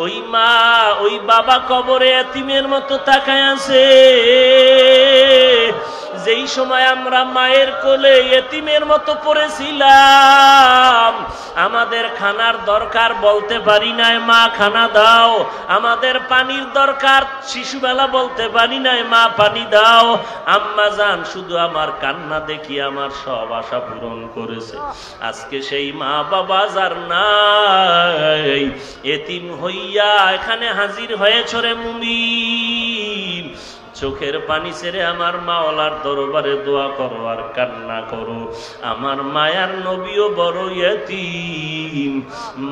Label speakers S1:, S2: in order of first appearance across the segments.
S1: ওই মা ওই বাবা কবরে এতিমের মতো তাকায় আছে। যেই সময় আমরা মায়ের কোলে এতিমের মতো পড়েছিলাম, আমাদের খানার দরকার বলতে পারি নাই মা খানা দাও, আমাদের পানির দরকার শিশুবেলা বলতে পারি নাই মা পানি দাও। আম্মা জান শুধু আমার কান্না দেখি আমার সব আশা পূরণ করেছে। আজকে সেই মা বাবা যার নাই, এতিম হইয়া এখানে হাজির হয়েছে রে মুমিন, চোখের পানি ছেড়ে আমার মাওলার দরবারে দোয়া করো আর কান্না করো। আমার মায়ার নবীও বড় ইয়তীম,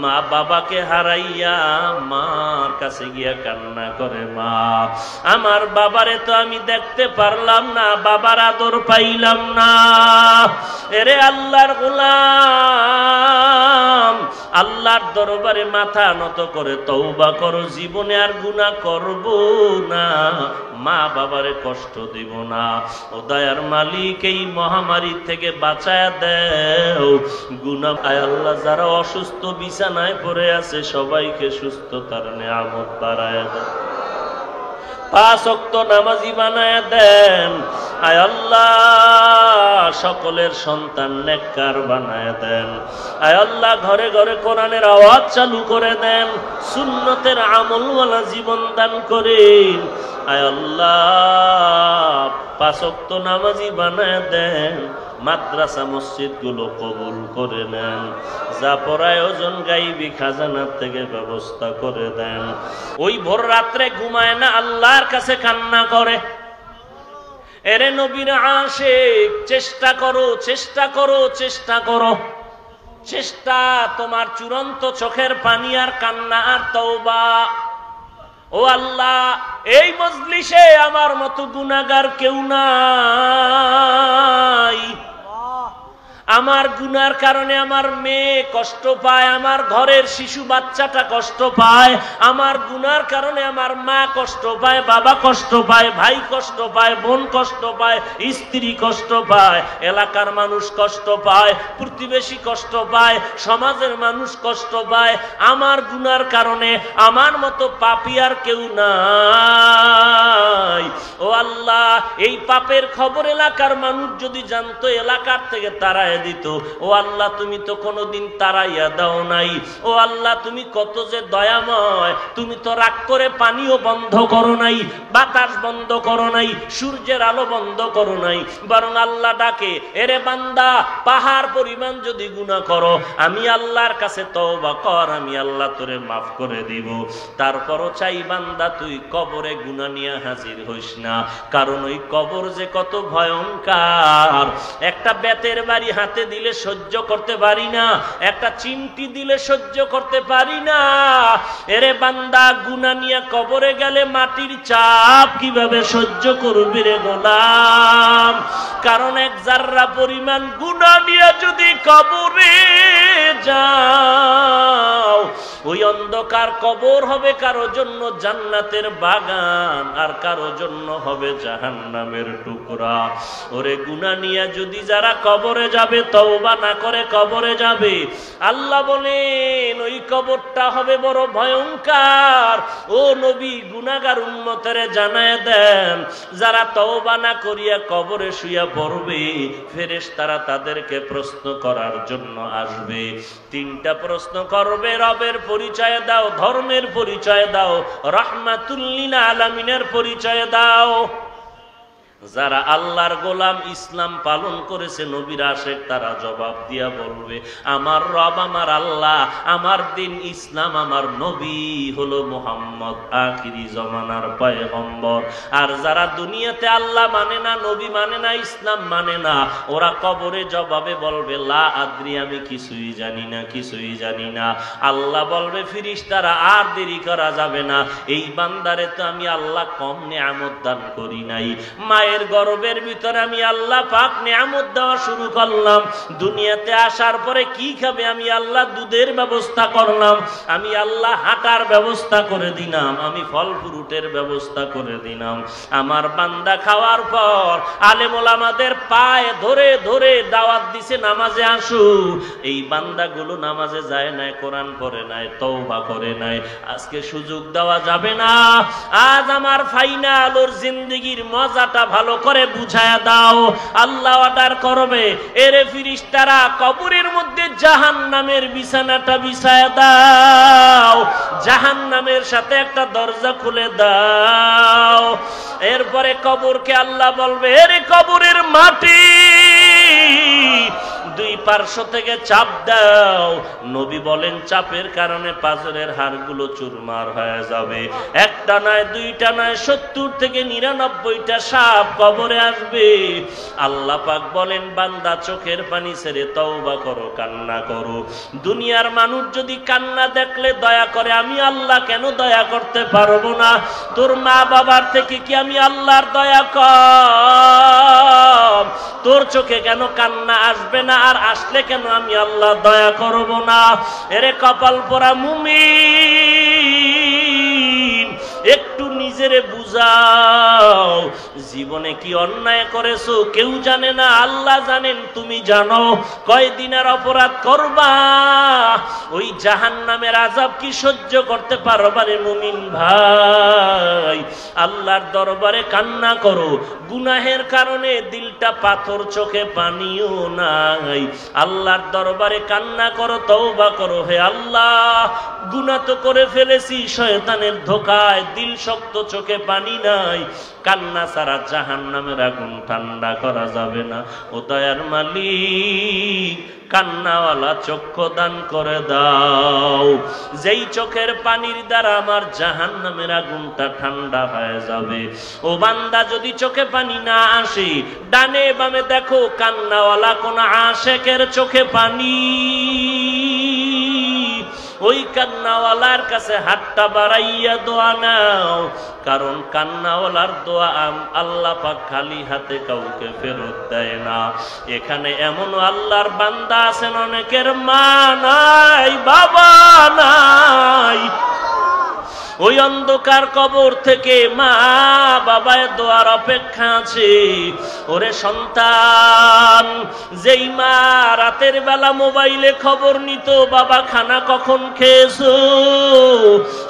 S1: মা বাবাকে হারাইয়া মার কাছে গিয়া কান্না করে, মা আমার বাবারে তো আমি দেখতে পারলাম না, বাবার আদর পাইলাম না। এরে আল্লাহর গোলাম, আল্লাহর দরবারে মাথা নত করে তওবা করো, জীবনে আর গুনাহ করব না, মা বাবারে কষ্ট দিব না। ও দয়ার মালিক এই মহামারী থেকে বাঁচায়া দেও। গুনাহ আয় আল্লাহ, যারা অসুস্থ বিছানায় পড়ে আছে সবাইকে সুস্থতার নিয়ামত বাড়ায়া দেন, 5 ওয়াক্ত নামাজি বানায়া দেন। আয় আল্লাহ সকলের সন্তান নেককার বানায়া দেন। আয় আল্লাহ ঘরে ঘরে কোরআনের আওয়াজ চালু করে দেন, সুন্নতের আমলওয়ালা জীবন দান করেন। আয় আল্লাহ 5 ওয়াক্ত নামাজি বানায়া দেন, মাদ্রাসা মসজিদ গুলো কবুল করে নেন, যা পরায়োজন গাইবি খাজানার থেকে ব্যবস্থা করে দেন। ওই ভোর রাত্রে ঘুমায় না, আল্লাহর কাছে কান্না করে। এরে নবীর আশিক, চেষ্টা করো চেষ্টা করো চেষ্টা করো, চেষ্টা তোমার চূড়ান্ত চোখের পানি আর কান্না আর তওবা। ও আল্লাহ, এই মজলিসে আমার মতো গুনাহগার কেউ নাই। আমার গুনার কারণে আমার মেয়ে কষ্ট পায়, আমার ঘরের শিশু বাচ্চাটা কষ্ট পায়, আমার গুনার কারণে আমার মা কষ্ট পায়, বাবা কষ্ট পায়, ভাই কষ্ট পায়, বোন কষ্ট পায়, স্ত্রী কষ্ট পায়, এলাকার মানুষ কষ্ট পায়, প্রতিবেশী কষ্ট পায়, সমাজের মানুষ কষ্ট পায়। আমার গুনার কারণে আমার মতো পাপী আর কেউ নাই। ও আল্লাহ, এই পাপের খবর এলাকার মানুষ যদি জানতো, এলাকার থেকে তারা দিত। ও আল্লাহ, তুমি তো কোনোদিন তারাইয়া দাও নাই। ও আল্লাহ, তুমি কত যে দয়াময়, তুমি তো রাগ করে পানিও বন্ধ করো নাই, বাতাস বন্ধ করো নাই, সূর্যের আলো বন্ধ করো নাই, বরং আল্লাহ ডাকে, এরে বান্দা পাহাড় পরিমাণ যদি গুনাহ করো, আমি আল্লাহর কাছে তওবা কর, আমি আল্লাহ তোরে মাফ করে দিব। তারপরও চাই বান্দা তুই কবরে গুনাহ নিয়ে হাজির হইস না, কারণ ওই কবর যে কত ভয়ঙ্কর। একটা বেতের বাড়ি হাতে দিলে সহ্য করতে পারি না, একটা চিমটি দিলে সহ্য করতে পারি না। এরে বান্দা, গুনাহ নিয়ে কবরে গেলে মাটির চাপ কিভাবে সহ্য করবি রে গোলাম? কারণ এক জাররা পরিমাণ গুনাহ নিয়ে যদি কবরে যাও, ওই অন্ধকার কবর হবে কারো জন্য জান্নাতের বাগান, আর কারো জন্য হবে জাহান্নামের টুকরা। ওরে গুনাহ নিয়ে যদি যারা কবরে যাবে, তওবা না করে কবরে যাবে, আল্লাহ বলেন ওই কবরটা হবে বড় ভয়ঙ্কর। ও নবী, গুনাহগার উম্মতেরে জানায় দেন, যারা তওবা না করিয়া কবরে শুইয়া পড়বে, ফেরেশতারা তাদেরকে প্রশ্ন করার জন্য আসবে। 3টা প্রশ্ন করবে, রবের পরিচয় দাও, ধর্মের পরিচয় দাও, রাহমাতুল লিল আলামিনের পরিচয় দাও। যারা আল্লাহর গোলাম, ইসলাম পালন করেছে, নবীর আশিক, তারা জবাব দিয়া বলবে, আমার রব আমার আল্লাহ, আমার দিন ইসলাম, আমার নবী হলো মুহাম্মদ, আখিরি জমানার পয়গম্বর। আর যারা দুনিয়াতে আল্লাহ মানে না, নবী মানে না, ইসলাম মানে না, ওরা কবরে জবাবে বলবে, লা আদ্রি, আমি কিছুই জানি না, কিছুই জানি না। আল্লাহ বলবে, ফেরেশতারা আর দেরি করা যাবে না, এই বান্দারে তো আমি আল্লাহ কম নেয়ামত দান করি নাই। মায়ের মায়ের গর্ভের ভিতরে আমি আল্লাহ পাক নিয়ামত দেওয়া শুরু করলাম। দুনিয়াতে আসার পরে কি খাবে আমি আল্লাহ দুধের ব্যবস্থা করলাম, আমি আল্লাহ হাঁটার ব্যবস্থা করে দিলাম, আমি ফল ফ্রুটের ব্যবস্থা করে দিলাম। আমার বান্দা খাওয়ার পর আলেম ওলামাদের পায়ে ধরে ধরে দাওয়াত দিছে নামাজে আসু। এই বান্দাগুলো নামাজে যায় নাই, কোরআন পড়ে নাই, তওবা করে নাই। আজকে সুযোগ দেওয়া যাবে না। আজ আমার ফাইনাল ওর জিন্দেগির মজাটা ভালো করে বুঝায়া দাও। আল্লাহ অর্ডার করবে, এরে ফেরেশতারা কবরের মধ্যে জাহান্নামের বিছানাটা বিছায়া দাও, জাহান্নামের সাথে একটা দরজা খুলে দাও। এরপরে কবরকে আল্লাহ বলবে, এরে কবরের মাটি দুই পার্শ্ব থেকে চাপ দাও। নবী বলেন চাপের কারণে পাঁজরের হাড়গুলো চুরমার হয়ে যাবে। একটা নয়, দুইটা নয়, 70 থেকে 99টা সাপ কবরে আসবে। আল্লাহ পাক বলেন বান্দা চোখের পানি ছেড়ে তওবা করো, কান্না করো। দুনিয়ার মানুষ যদি কান্না দেখলে দয়া করে, আমি আল্লাহ কেন দয়া করতে পারবো না? তোর মা বাবার থেকে কি আমি আল্লাহর দয়া কম? তোর চোখে কেন কান্না আসবে না? আর আসলে কেন আমি আল্লাহ দয়া করব না? এরে কপাল পোড়া মুমিন, একটু নিজেরে বুঝাও। জীবনে কি অন্যায় করেছো কেউ জানে না, আল্লাহ জানেন, তুমি জানো। কয়দিনের অপরাধ করবা? ওই জাহান্নামের আযাব কি সহ্য করতে পারবা রে মুমিন ভাই? আল্লাহর দরবারে কান্না করো। গুনাহের কারণে দিলটা পাথর, চোখে পানিও নাই। আল্লাহর দরবারে কান্না করো, তওবা করো। হে আল্লাহ, গুনাহ তো করে ফেলেছি, শয়তানের ধোঁকায় দিল শক্ত, চোখে পানি নাই। কান্না ছাড়া জাহান্নামের আগুন ঠান্ডা করা যাবে না। ও দয়ার মালিক, কান্নাওয়ালা চক্ষু দান করে দাও, যেই চোখের পানির দ্বারা আমার জাহান্নামের আগুনটা ঠান্ডা হয়ে যাবে। ও বান্দা, যদি চোখে পানি না আসে, ডানে বামে দেখো কান্নাওয়ালা কোন আশেকের চোখে পানি, ওই কান্নাওয়ালার কাছে হাতটা বাড়াইয়া দোয়া নাও। কারণ কান্নাওয়ালার দোয়া আল্লাহ পাক খালি হাতে কাউকে ফেরত দেয় না। এখানে এমন আল্লাহর বান্দা আছেন অনেকের মা নাই, বাবা নাই। ওই অন্ধকার কবর থেকে মা বাবায় দোয়ার অপেক্ষা আছে। ওরে সন্তান, যেই মা রাতের বেলা মোবাইলে খবর নিত বাবা খানা কখন খেয়েছো,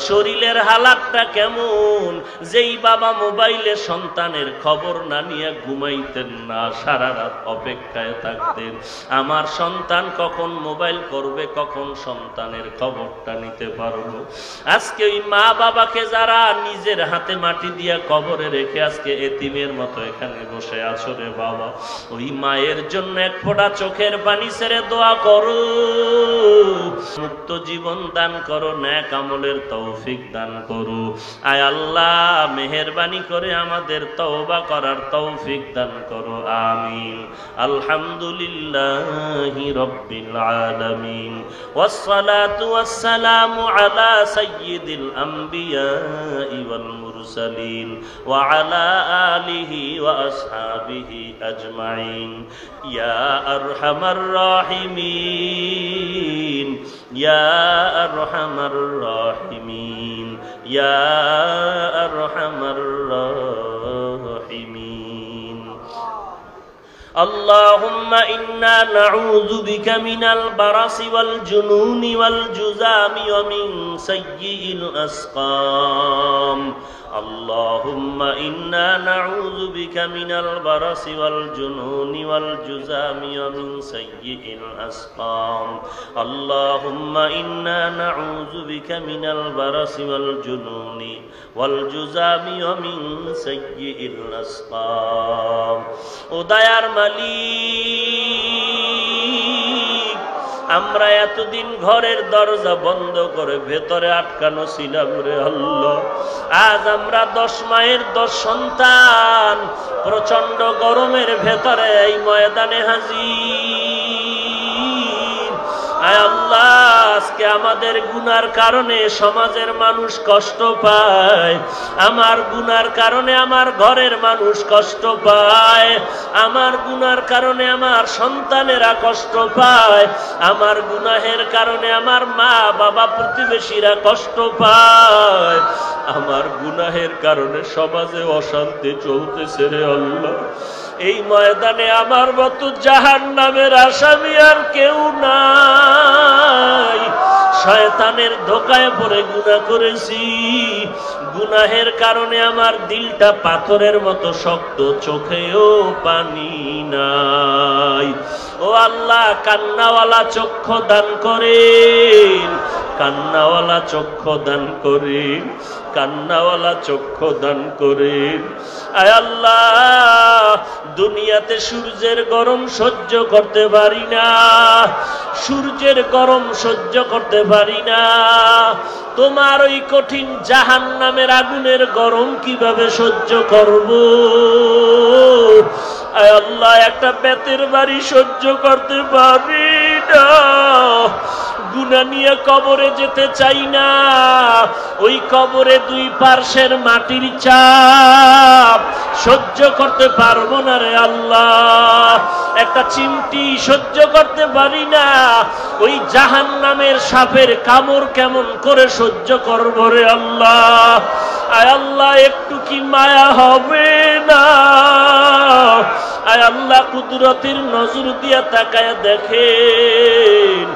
S1: শরীরের হালাতটা কেমন, যেই বাবা মোবাইলে সন্তানের খবর না নিয়ে ঘুমাইতেন না, সারা রাত অপেক্ষায় থাকতেন আমার সন্তান কখন মোবাইল করবে, কখন সন্তানের খবরটা নিতে পারবো। আজকে ওই মা বাবাকে যারা নিজের হাতে মাটি দিয়া কবরে রেখে আজকে এতিমের মতো এখানে বসে আছো রে বাবা, ওই মায়ের জন্য এক ফোঁটা চোখের পানি ছেড়ে দোয়া করো, মুক্ত জীবন দান করো, নেক আমলের তৌফিক দান করো। আয় আল্লাহ, মেহেরবানি করে আমাদের তওবা করার তৌফিক দান করো, আমিন। আলহামদুলিল্লাহি রাব্বিল আলামিন, ওয়াসসালাতু ওয়াসসালামু আলা সাইয়্যিদিল আম্বিয়াই ওয়াল মুরসালিন ওয়া আলা আলিহি ওয়া আসহাবিহি আজমাইন। ইয়া আরহামার রাহিমিন, ইয়া আরহামার রাহিমিন, ইয়া আরহামার রাহিমিন। اللهم إنا نعوذ بك من البرص والجنون والجذام ومن سيء الأسقام. اللهم إنا نعوذ بك من البرص والجنون والجذام ومن سيء الأسقام. اللهم إنا نعوذ بك من البرص والجنون والجذام ومن سيء الأسقام. উদয়ার মালিক, আমরা এতদিন ঘরের দরজা বন্ধ করে ভেতরে আটকানো ছিলাম রে আল্লাহ। আজ আমরা 10 মায়ের 10 সন্তান প্রচন্ড গরমের ভেতরে এই ময়দানে হাজির। আয় আল্লাহ, আজকে আমাদের গুনার কারণে সমাজের মানুষ কষ্ট পায়, আমার গুনার কারণে আমার ঘরের মানুষ কষ্ট পায়, আমার গুনার কারণে আমার সন্তানেরা কষ্ট পায়, আমার গুনাহের কারণে আমার মা বাবা প্রতিবেশীরা কষ্ট পায়, আমার গুনাহের কারণে সমাজে অশান্তি চলতেছে রে আল্লাহ। এই ময়দানে আমার মতো জাহান্নামের আসামি আর কেউ নাই। শয়তানের ধোঁকায় পড়ে গুনাহ করেছি, গুনাহের কারণে আমার দিলটা পাথরের মতো শক্ত, চোখেও পানি নাই। ও আল্লাহ, কান্নাওয়ালা চক্ষু দান করেন, কান্নাওয়ালা চক্ষু দান করেন, কান্নাওয়ালা চক্ষু দান করেন। আয় আল্লাহ, দুনিয়াতে সূর্যের গরম সহ্য করতে পারি না, সূর্যের গরম সহ্য করতে পারি না, তোমার ওই কঠিন জাহান্নামের আগুনের গরম কিভাবে সহ্য করব? আয় আল্লাহ, একটা বেতের বাড়ি সহ্য করতে পারি না, গুনাহ নিয়ে কবরে যেতে চাই না, ওই কবরে দুই পার্শ্বের মাটির চাপ সহ্য করতে পারবো না রে আল্লাহ। একটা চিমটি সহ্য করতে পারি না, ওই জাহান্নামের সাপের কামড় কেমন করে সহ্য করবো রে আল্লাহ। আয় আল্লাহ, একটু কি মায়া হবে না? আয় আল্লাহ, কুদরতের নজর দিয়া তাকায় দেখেন,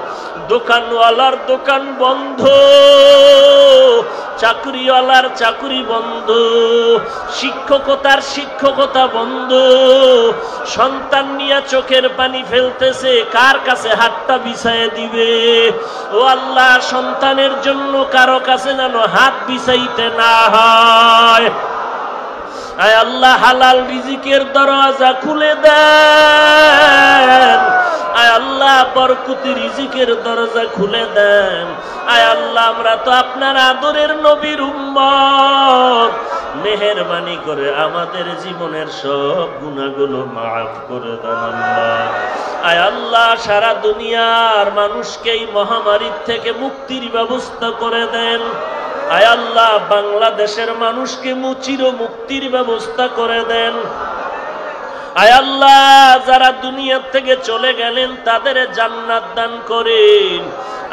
S1: দোকানওয়ালার দোকান বন্ধ, চাকরিওয়ালার চাকরি বন্ধ, শিক্ষকতার শিক্ষকতা বন্ধ, সন্তান নিয়ে চোখের পানি ফেলতেছে, কার কাছে হাতটা বিছায় দিবে? ও আল্লাহ, সন্তানের জন্য কারো কাছে যেন হাত বিছাইতে না হয়। আয় আল্লাহ, হালাল রিজিকের দরওয়াজা খুলে দেন। আয় আল্লাহ, বরকতি রিজিকের দরজা খুলে দেন। আয় আল্লাহ, আমরা তো আপনার আদরের নবীর উম্মত, মেহেরবানি করে আমাদের জীবনের সব গুনাহগুলো মাফ করে দেন আল্লাহ। আয় আল্লাহ, সারা দুনিয়ার মানুষকে এই মহামারীর থেকে মুক্তির ব্যবস্থা করে দেন। আয় আল্লাহ, বাংলাদেশের মানুষকে চির মুক্তির ব্যবস্থা করে দেন। আয় আল্লাহ, যারা দুনিয়া থেকে চলে গেলেন তাদের জান্নাত দান করেন।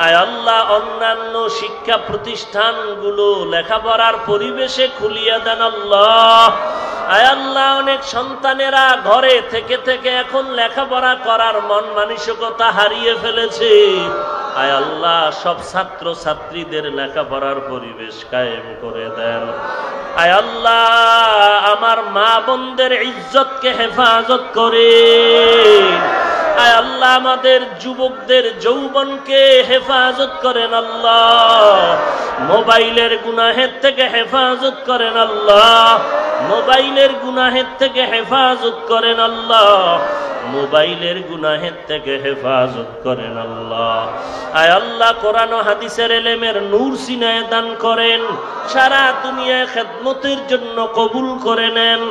S1: আয় আল্লাহ, অন্যান্য শিক্ষা প্রতিষ্ঠানগুলো লেখাপড়ার পরিবেশে খুলিয়া দেন আল্লাহ। আয় আল্লাহ, অনেক সন্তানেরা ঘরে থেকে থেকে এখন লেখাপড়া করার মন মানসিকতা হারিয়ে ফেলেছে। আয় আল্লাহ, সব ছাত্র ছাত্রীদের লেখাপড়ার পরিবেশ কায়েম করে দেন। আয় আল্লাহ, আমার মা বোনদের ইজ্জতকে হেফাজত করেন। আয় আল্লাহ, আমাদের যুবকদের যৌবনকে হেফাজত করেন আল্লাহ। মোবাইলের গুনাহের থেকে হেফাজত করেন আল্লাহ, মোবাইলের গুনাহের থেকে হেফাজত করেন আল্লাহ, মোবাইলের গুনাহের থেকে হেফাজত করেন আল্লাহ। আয় আল্লাহ, কোরআন ও হাদিসের ইলমের নূর সিনায় দান করেন, সারা দুনিয়ায় খেদমতের জন্য কবুল করে নেন।